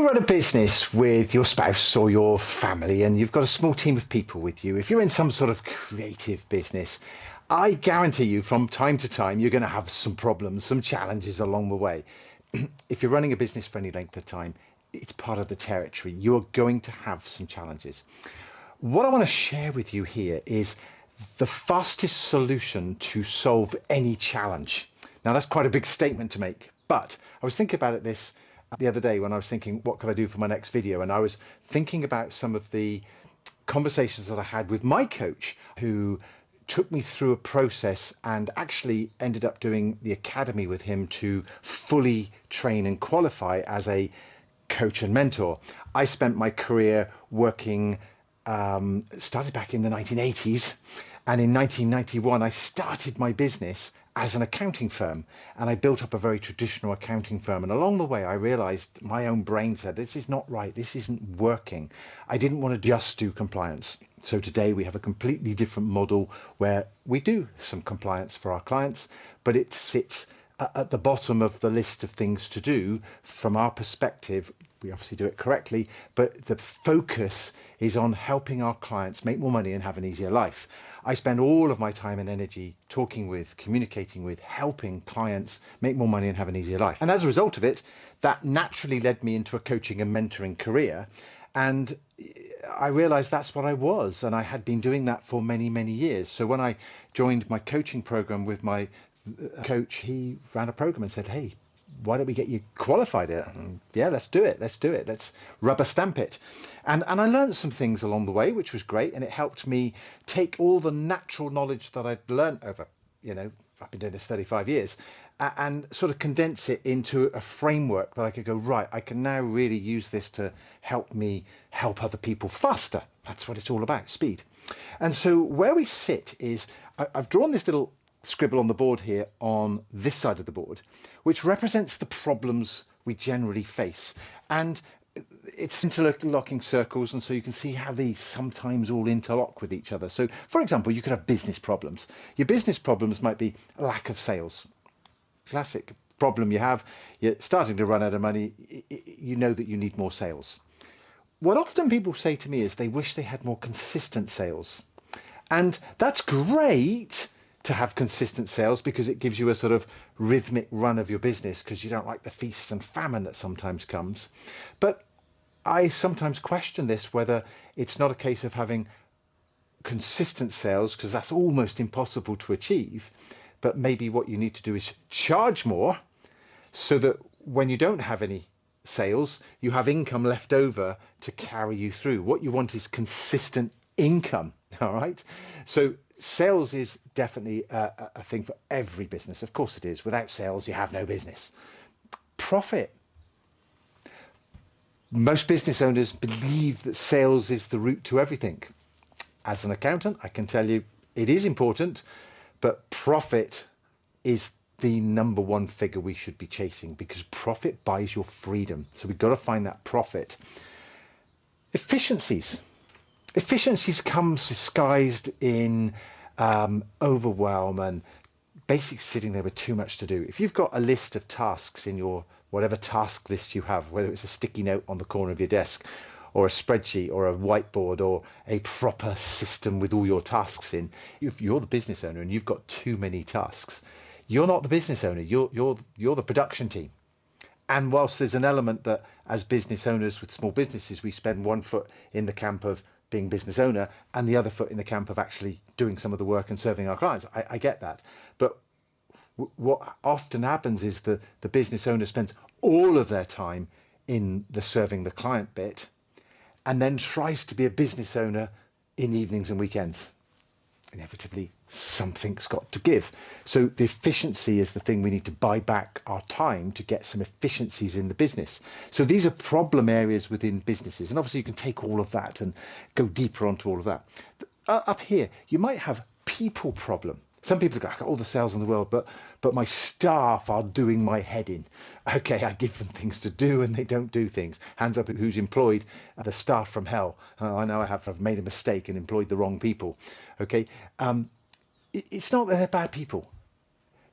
you run a business with your spouse or your family and you've got a small team of people with you, if you're in some sort of creative business, I guarantee you from time to time you're going to have some problems, some challenges along the way. If you're running a business for any length of time, it's part of the territory. You're going to have some challenges. What I want to share with you here is the fastest solution to solve any challenge. Now, that's quite a big statement to make, but I was thinking about this the other day when I was thinking, what could I do for my next video? And I was thinking about some of the conversations that I had with my coach, who took me through a process and actually ended up doing the academy with him to fully train and qualify as a coach and mentor. I spent my career working, started back in the 1980s, and in 1991 I started my business as an accounting firm, and I built up a very traditional accounting firm. And along the way I realized my own brain said, this is not right, this isn't working. I didn't want to just do compliance. So today we have a completely different model where we do some compliance for our clients, but it sits at the bottom of the list of things to do from our perspective. We obviously do it correctly, but the focus is on helping our clients make more money and have an easier life. I spend all of my time and energy talking with, communicating with, helping clients make more money and have an easier life. And as a result of it, that naturally led me into a coaching and mentoring career. And I realized that's what I was. And I had been doing that for many, many years. So when I joined my coaching program with my coach, he ran a program and said, hey, why don't we get you qualified? And yeah, let's do it. Let's rubber stamp it. And I learned some things along the way, which was great. And it helped me take all the natural knowledge that I'd learned over, I've been doing this 35 years, and sort of condense it into a framework that I could go, right, I can now really use this to help me help other people faster. That's what it's all about, speed. And so where we sit is, I've drawn this little scribble on the board here on this side of the board, which represents the problems we generally face. And it's interlocking circles, and so you can see how these sometimes all interlock with each other. So for example, you could have business problems. Your business problems might be lack of sales. Classic problem you have, you're starting to run out of money, you know that you need more sales. What often people say to me is they wish they had more consistent sales. And that's great to have consistent sales because it gives you a sort of rhythmic run of your business, because you don't like the feast and famine that sometimes comes. But I sometimes question this, whether it's not a case of having consistent sales, because that's almost impossible to achieve. But maybe what you need to do is charge more so that when you don't have any sales, you have income left over to carry you through. What you want is consistent income. All right. So sales is definitely a thing for every business. Of course it is. Without sales, you have no business. Profit. Most business owners believe that sales is the route to everything. As an accountant, I can tell you it is important, but profit is the number one figure we should be chasing, because profit buys your freedom. So we've got to find that profit. Efficiencies. Efficiencies comes disguised in overwhelm and basically sitting there with too much to do. If you've got a list of tasks in your whatever task list you have, whether it's a sticky note on the corner of your desk or a spreadsheet or a whiteboard or a proper system with all your tasks in, if you're the business owner and you've got too many tasks, you're not the business owner, you're the production team. And whilst there's an element that as business owners with small businesses, we spend one foot in the camp of being business owner and the other foot in the camp of actually doing some of the work and serving our clients. I get that. But what often happens is the business owner spends all of their time in the serving the client bit and then tries to be a business owner in evenings and weekends. Inevitably, something's got to give. So the efficiency is the thing we need to buy back our time to get some efficiencies in the business. So these are problem areas within businesses. And obviously you can take all of that and go deeper onto all of that. Up here, you might have people problem. Some people go, I got all the sales in the world, but my staff are doing my head in. Okay, I give them things to do and they don't do things. Hands up who's employed the staff from hell. I know I've made a mistake and employed the wrong people. Okay, it's not that they're bad people.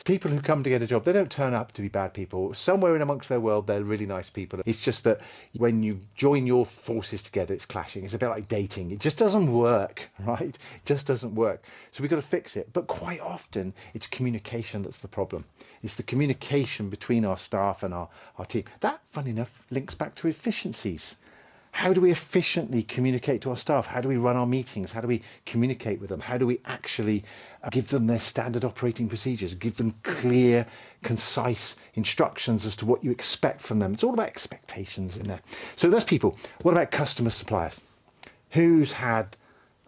People who come to get a job, they don't turn up to be bad people. Somewhere in amongst their world, they're really nice people. It's just that when you join your forces together, it's clashing. It's a bit like dating. It just doesn't work, right? It just doesn't work. So we've got to fix it. But quite often, it's communication that's the problem. It's the communication between our staff and our team. That, funny enough, links back to efficiencies. How do we efficiently communicate to our staff? How do we run our meetings? How do we communicate with them? How do we actually give them their standard operating procedures? Give them clear, concise instructions as to what you expect from them. It's all about expectations in there. So that's people. What about customer suppliers? Who's had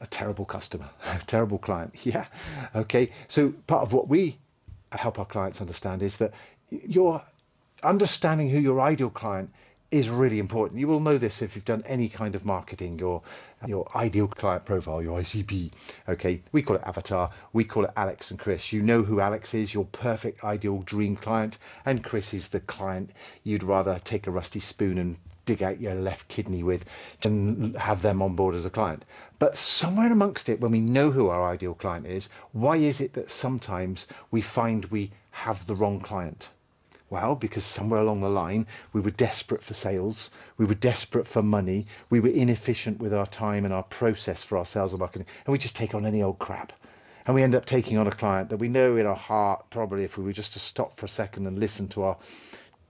a terrible customer, a terrible client? Yeah. Okay. So part of what we help our clients understand is that you're understanding who your ideal client is really important. You will know this if you've done any kind of marketing, your ideal client profile, your ICP. Okay, we call it avatar, we call it Alex and Chris. You know who Alex is, your perfect ideal dream client, and Chris is the client you'd rather take a rusty spoon and dig out your left kidney with and have them on board as a client. But somewhere amongst it, when we know who our ideal client is, why is it that sometimes we find we have the wrong client? Well, because somewhere along the line, we were desperate for sales, we were desperate for money, we were inefficient with our time and our process for our sales and marketing, and we just take on any old crap. And we end up taking on a client that we know in our heart, probably if we were just to stop for a second and listen to our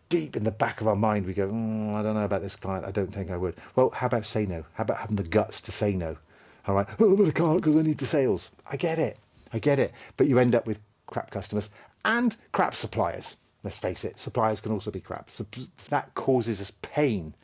deep in the back of our mind, we go, I don't know about this client, I don't think I would. Well, how about say no? How about having the guts to say no? All right, oh, but I can't because I need the sales. I get it. But you end up with crap customers and crap suppliers. Let's face it, suppliers can also be crap. So that causes us pain.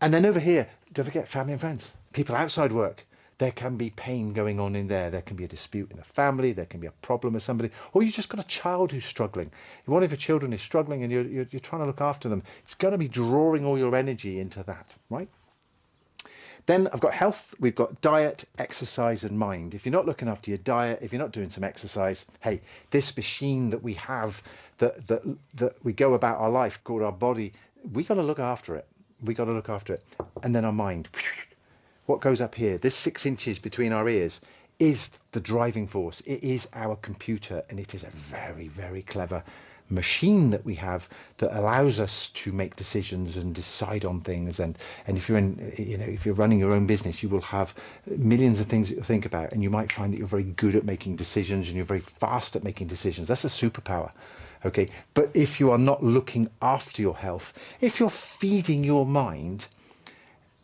And then over here, don't forget family and friends, people outside work. There can be pain going on in there. There can be a dispute in the family. There can be a problem with somebody. Or you just got a child who's struggling. One of your children is struggling and you're trying to look after them. It's going to be drawing all your energy into that, right? Then I've got health, we've got diet, exercise and mind. If you're not looking after your diet, if you're not doing some exercise, hey, this machine that we have, that we go about our life called our body, we got to look after it. And then our mind. What goes up here, this 6 inches between our ears, is the driving force. It is our computer, and it is a very, very clever machine that we have that allows us to make decisions and decide on things. And if you're if you're running your own business, you will have millions of things that you think about, and you might find that you're very good at making decisions and you're very fast at making decisions. That's a superpower. Okay, but if you are not looking after your health, if you're feeding your mind,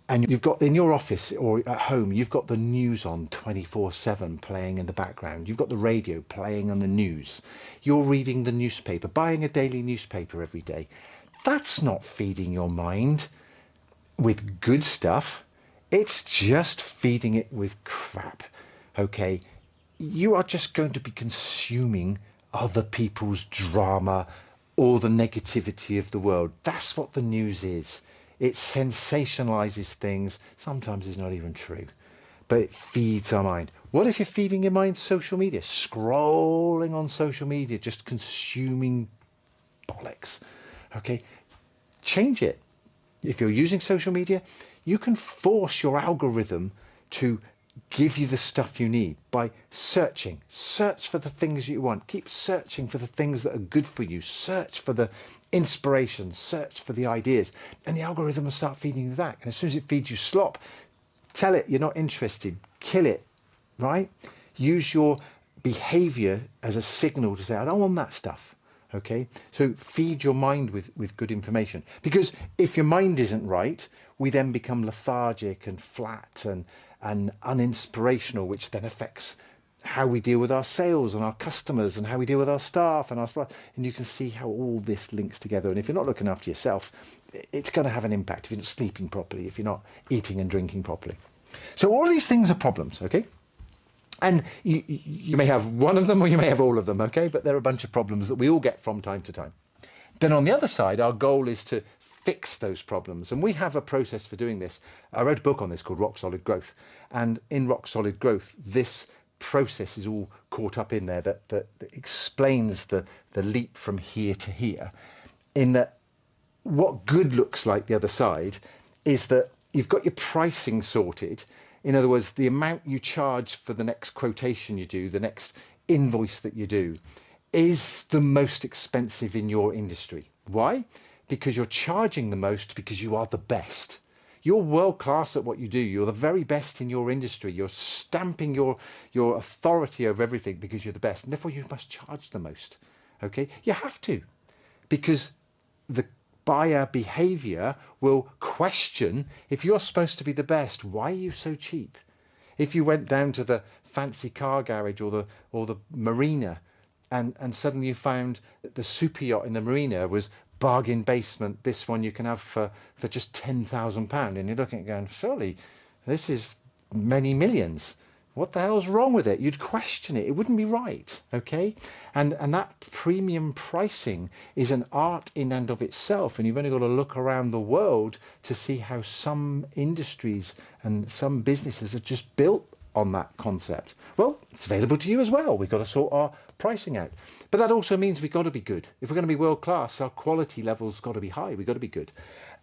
and you've got in your office or at home, you've got the news on 24/7 playing in the background. You've got the radio playing on the news. You're reading the newspaper, buying a daily newspaper every day. That's not feeding your mind with good stuff. It's just feeding it with crap. Okay, you are just going to be consuming other people's drama or the negativity of the world. That's what the news is. It sensationalizes things. Sometimes it's not even true, but it feeds our mind. What if you're feeding your mind social media, scrolling on social media, just consuming bollocks? Okay, change it. If you're using social media, you can force your algorithm to give you the stuff you need by searching. Search for the things you want. Keep searching for the things that are good for you. Search for the inspiration. Search for the ideas. And the algorithm will start feeding you that. And as soon as it feeds you slop, tell it you're not interested. Kill it, right? Use your behavior as a signal to say, I don't want that stuff. Okay, so feed your mind with good information, because if your mind isn't right, we then become lethargic and flat and uninspirational, which then affects how we deal with our sales and our customers and how we deal with our staff and our supply. And you can see how all this links together. And if you're not looking after yourself, it's going to have an impact if you're not sleeping properly, if you're not eating and drinking properly. So all of these things are problems, okay? And you may have one of them or you may have all of them, okay? But there are a bunch of problems that we all get from time to time. Then on the other side, our goal is to fix those problems. And we have a process for doing this. I wrote a book on this called Rock Solid Growth. And in Rock Solid Growth, this process is all caught up in there that explains the leap from here to here. In that what good looks like the other side is that you've got your pricing sorted. In other words, the amount you charge for the next quotation you do, the next invoice that you do, is the most expensive in your industry. Why? Because you're charging the most because you are the best. You're world class at what you do. You're the very best in your industry. You're stamping your authority over everything because you're the best. And therefore you must charge the most. Okay? You have to. Because the buyer behavior will question, if you're supposed to be the best, why are you so cheap? If you went down to the fancy car garage or the marina, and suddenly you found that the super yacht in the marina was bargain basement, this one you can have for just £10,000, and you're looking at it going, surely this is many millions. What the hell's wrong with it? You'd question it. It wouldn't be right, okay? And that premium pricing is an art in and of itself, and you've only got to look around the world to see how some industries and some businesses are just built on that concept. Well, it's available to you as well. We've got to sort our pricing out. But that also means we've got to be good. If we're going to be world class, our quality level's got to be high. We've got to be good.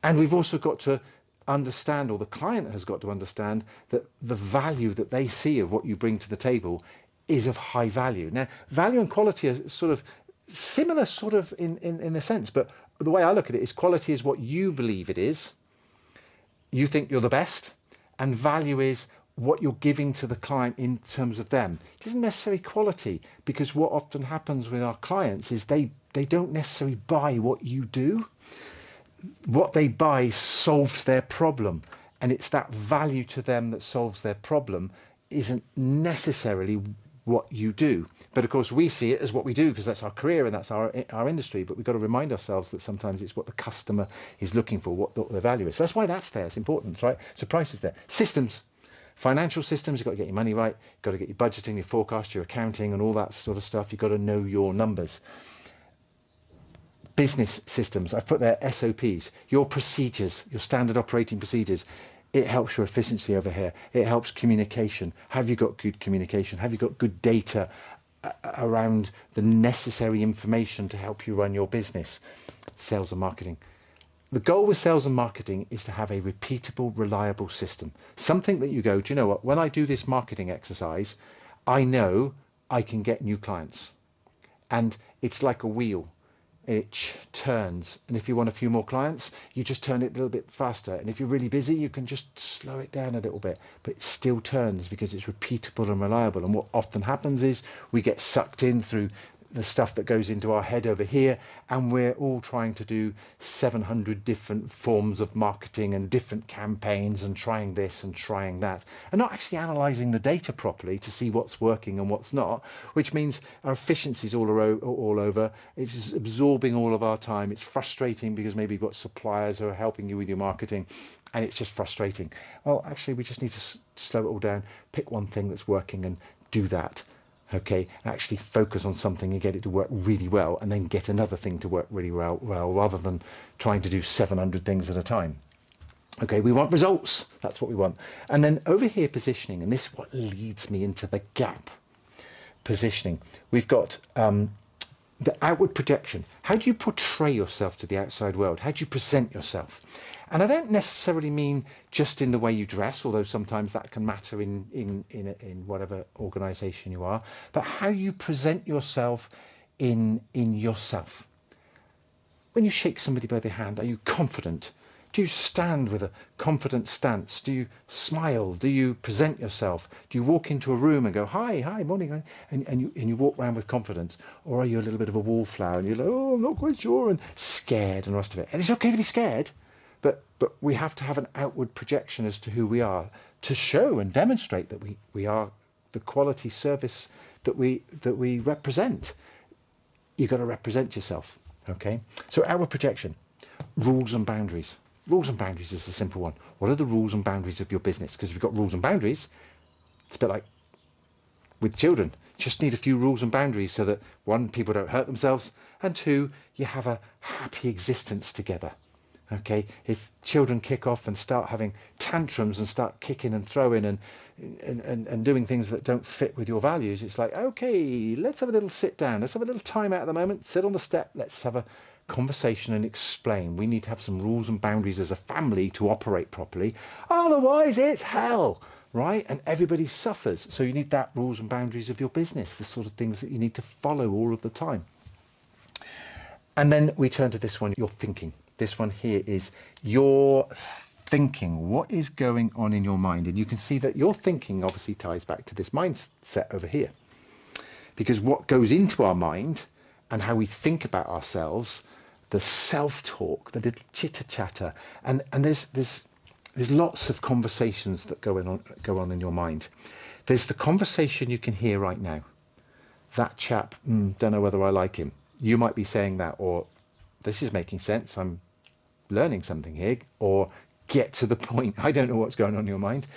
And we've also got to understand, or the client has got to understand, that the value that they see of what you bring to the table is of high value. Now, value and quality are sort of similar in a sense, but the way I look at it is quality is what you believe it is. You think you're the best, and value is what you're giving to the client in terms of them. It isn't necessarily quality, because what often happens with our clients is they don't necessarily buy what you do. What they buy solves their problem, and it's that value to them that solves their problem, isn't necessarily what you do. But of course we see it as what we do because that's our career and that's our industry, but we've got to remind ourselves that sometimes it's what the customer is looking for, what the value is. So that's why that's there. It's important, right? So price is there. Systems, financial systems, you've got to get your money right, you've got to get your budgeting, your forecast, your accounting and all that sort of stuff. You've got to know your numbers. Business systems, I've put there SOPs, your procedures, your standard operating procedures. It helps your efficiency over here. It helps communication. Have you got good communication? Have you got good data around the necessary information to help you run your business? Sales and marketing. The goal with sales and marketing is to have a repeatable, reliable system. Something that you go, do you know what? When I do this marketing exercise, I know I can get new clients. And it's like a wheel. It turns, and if you want a few more clients, you just turn it a little bit faster, and if you're really busy, you can just slow it down a little bit, but it still turns because it's repeatable and reliable. And what often happens is we get sucked in through the stuff that goes into our head over here, and we're all trying to do 700 different forms of marketing and different campaigns and trying this and trying that, and not actually analyzing the data properly to see what's working and what's not, which means our efficiency's all over. It's absorbing all of our time. It's frustrating because maybe you've got suppliers who are helping you with your marketing, and it's just frustrating. Well, actually, we just need to slow it all down, pick one thing that's working and do that. Okay, actually focus on something and get it to work really well, and then get another thing to work really well, rather than trying to do 700 things at a time. Okay, we want results. That's what we want. And then over here, positioning, and this is what leads me into the gap. Positioning. We've got the outward projection. How do you portray yourself to the outside world? How do you present yourself? And I don't necessarily mean just in the way you dress, although sometimes that can matter in whatever organisation you are, but how you present yourself in yourself. When you shake somebody by the hand, are you confident? Do you stand with a confident stance? Do you smile? Do you present yourself? Do you walk into a room and go, hi, morning, and you walk around with confidence? Or are you a little bit of a wallflower and you're like, oh, I'm not quite sure, and scared and the rest of it? And it's okay to be scared. But we have to have an outward projection as to who we are, to show and demonstrate that we are the quality service that we represent. You've got to represent yourself, okay? So outward projection, rules and boundaries. Rules and boundaries is a simple one. What are the rules and boundaries of your business? Because if you've got rules and boundaries, it's a bit like with children. You just need a few rules and boundaries so that, one, people don't hurt themselves, and two, you have a happy existence together. Okay, if children kick off and start having tantrums and start kicking and throwing and doing things that don't fit with your values, it's like, okay, let's have a little sit down. Let's have a little time out at the moment. Sit on the step. Let's have a conversation and explain. We need to have some rules and boundaries as a family to operate properly. Otherwise, it's hell. right? And everybody suffers. So you need that rules and boundaries of your business, the sort of things that you need to follow all of the time. And then we turn to this one, your thinking. This one here is your thinking. What is going on in your mind? And you can see that your thinking obviously ties back to this mindset over here. Because what goes into our mind and how we think about ourselves, the self-talk, the little chitter-chatter, and there's lots of conversations that go on in your mind. There's the conversation you can hear right now. That chap, don't know whether I like him. You might be saying that, or this is making sense, I'm learning something here, or get to the point. I don't know what's going on in your mind.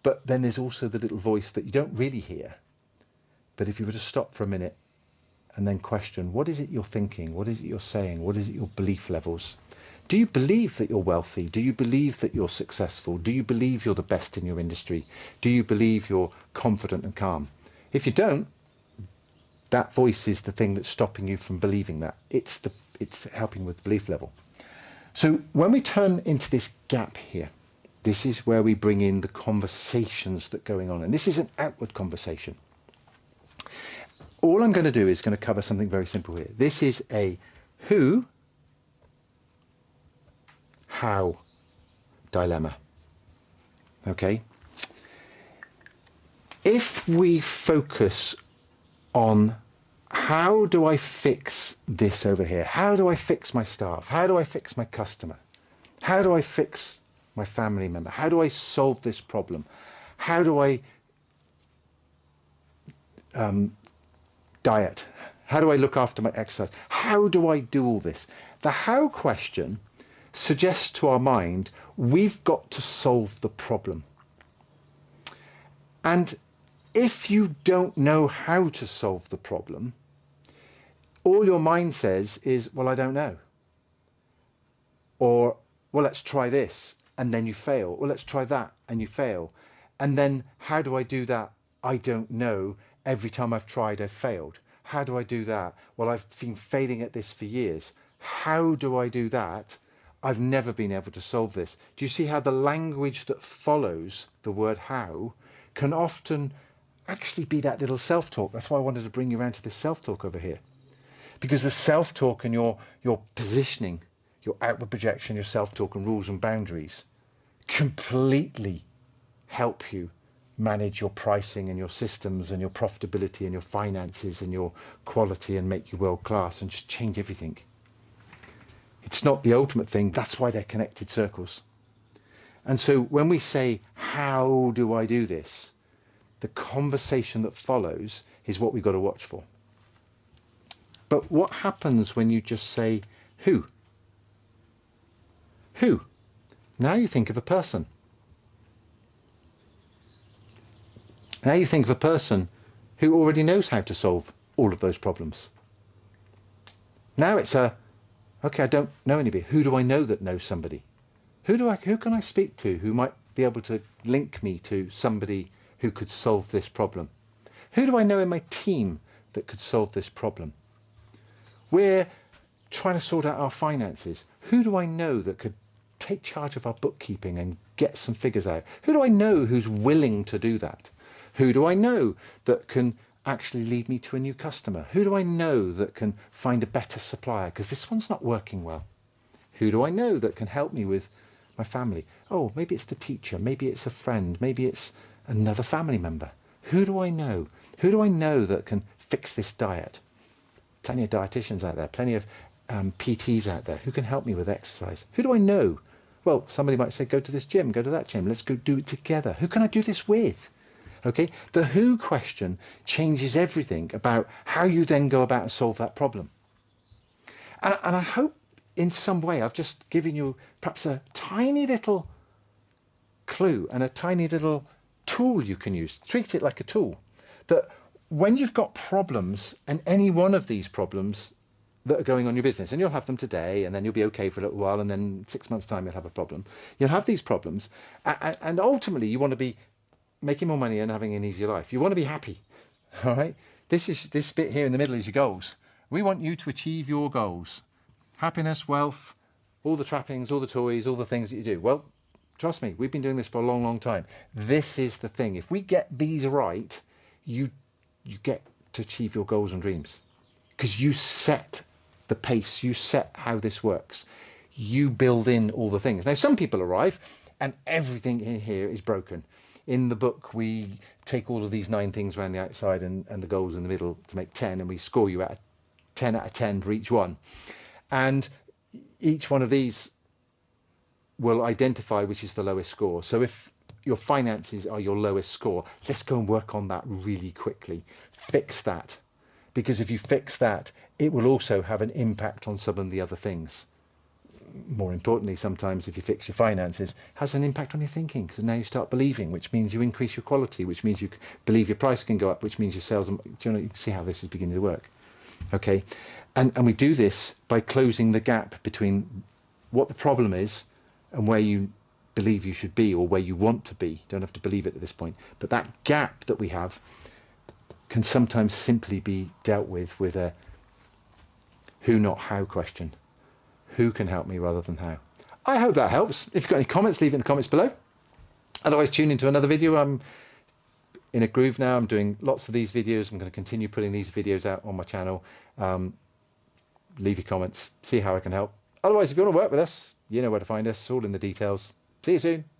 But then there's also the little voice that you don't really hear. But if you were to stop for a minute and then question, what is it you're thinking? What is it you're saying? What is it your belief levels? Do you believe that you're wealthy? Do you believe that you're successful? Do you believe you're the best in your industry? Do you believe you're confident and calm? If you don't, that voice is the thing that's stopping you from believing that. It's helping with belief level. So when we turn into this gap here, this is where we bring in the conversations that are going on. And this is an outward conversation. All I'm going to do is going to cover something very simple here. This is a who, how dilemma. Okay? If we focus on how do I fix this over here? How do I fix my staff? How do I fix my customer? How do I fix my family member? How do I solve this problem? How do I diet? How do I look after my exercise? How do I do all this? The how question suggests to our mind, we've got to solve the problem. And if you don't know how to solve the problem, all your mind says is, well, I don't know. Or, well, let's try this, and then you fail. Well, let's try that, and you fail. And then, how do I do that? I don't know. Every time I've tried, I've failed. How do I do that? Well, I've been failing at this for years. How do I do that? I've never been able to solve this. Do you see how the language that follows the word how can often actually be that little self-talk? That's why I wanted to bring you around to this self-talk over here. Because the self-talk and your positioning, your outward projection, your self-talk and rules and boundaries completely help you manage your pricing and your systems and your profitability and your finances and your quality and make you world class and just change everything. It's not the ultimate thing. That's why they're connected circles. And so when we say, how do I do this? The conversation that follows is what we've got to watch for. But what happens when you just say, who? Who? Now you think of a person. Now you think of a person who already knows how to solve all of those problems. Now it's okay, I don't know anybody. Who do I know that knows somebody? Who can I speak to who might be able to link me to somebody who could solve this problem? Who do I know in my team that could solve this problem? We're trying to sort out our finances. Who do I know that could take charge of our bookkeeping and get some figures out? Who do I know who's willing to do that? Who do I know that can actually lead me to a new customer? Who do I know that can find a better supplier because this one's not working well? Who do I know that can help me with my family? Oh, maybe it's the teacher, maybe it's a friend, maybe it's another family member. Who do I know? Who do I know that can fix this diet? Plenty of dietitians out there, plenty of PTs out there who can help me with exercise. Who do I know? Well, somebody might say, go to this gym, go to that gym, let's go do it together. Who can I do this with? Okay, the who question changes everything about how you then go about and solve that problem. And I hope in some way I've just given you perhaps a tiny little clue and a tiny little tool you can use. Treat it like a tool. That when you've got problems, and any one of these problems that are going on in your business, and you'll have them today, and then you'll be okay for a little while, and then 6 months' time you'll have a problem. You'll have these problems, and ultimately you want to be making more money and having an easier life. You want to be happy, all right? This bit here in the middle is your goals. We want you to achieve your goals. Happiness, wealth, all the trappings, all the toys, all the things that you do. Well, Trust me, we've been doing this for a long, long time. This is the thing. If we get these right, you get to achieve your goals and dreams because you set the pace, you set how this works, you build in all the things. Now, some people arrive and everything in here is broken. In the book, we take all of these 9 things around the outside and the goals in the middle to make 10, and we score you at 10 out of 10 for each one. And each one of these will identify which is the lowest score. So if your finances are your lowest score, let's go and work on that really quickly. Fix that. Because if you fix that, it will also have an impact on some of the other things. More importantly, sometimes if you fix your finances, it has an impact on your thinking. So now you start believing, which means you increase your quality, which means you believe your price can go up, which means your sales. Do you know, you can see how this is beginning to work. Okay, and we do this by closing the gap between what the problem is and where you believe you should be or where you want to be. You don't have to believe it at this point, but that gap that we have can sometimes simply be dealt with a who not how question. Who can help me rather than how? I hope that helps. If you've got any comments, leave it in the comments below. Otherwise, tune into another video. I'm in a groove now. I'm doing lots of these videos. I'm going to continue putting these videos out on my channel. Leave your comments, see how I can help. Otherwise, if you want to work with us, you know where to find us. All in the details. See you soon.